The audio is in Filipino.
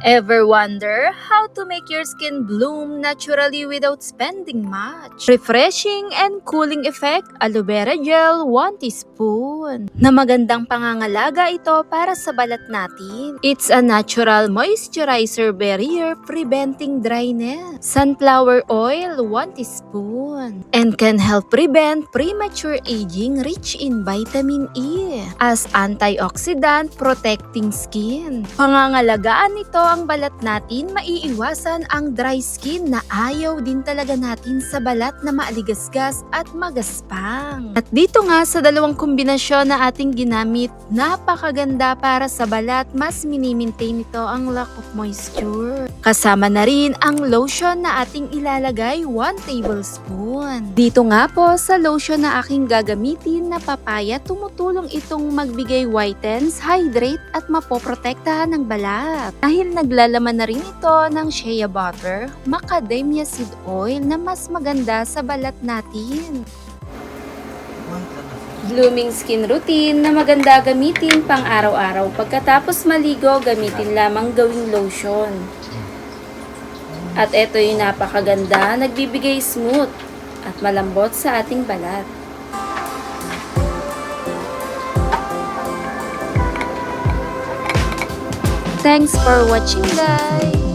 Ever wonder how to make your skin bloom naturally without spending much? Refreshing and cooling effect aloe vera gel 1 teaspoon. Na magandang pangangalaga ito para sa balat natin. It's a natural moisturizer barrier preventing dryness. Sunflower oil 1 teaspoon. And can help prevent premature aging rich in vitamin E as antioxidant protecting skin. Pangangalagaan nito ang balat natin, maiiwasan ang dry skin na ayaw din talaga natin sa balat na maaligasgas at magaspang. At dito nga sa dalawang kombinasyon na ating ginamit, napakaganda para sa balat, mas minimaintain ito ang lack of moisture. Kasama na rin ang lotion na ating ilalagay 1 tablespoon. Dito nga po sa lotion na aking gagamitin na papaya, tumutulong itong magbigay whitens, hydrate at mapoprotektahan ng balat. Dahil naglalaman na rin ito ng shea butter, macadamia seed oil na mas maganda sa balat natin. Blooming skin routine na maganda gamitin pang araw-araw. Pagkatapos maligo, gamitin lamang gawing lotion. At ito yung napakaganda, nagbibigay smooth at malambot sa ating balat. Thanks for watching, guys!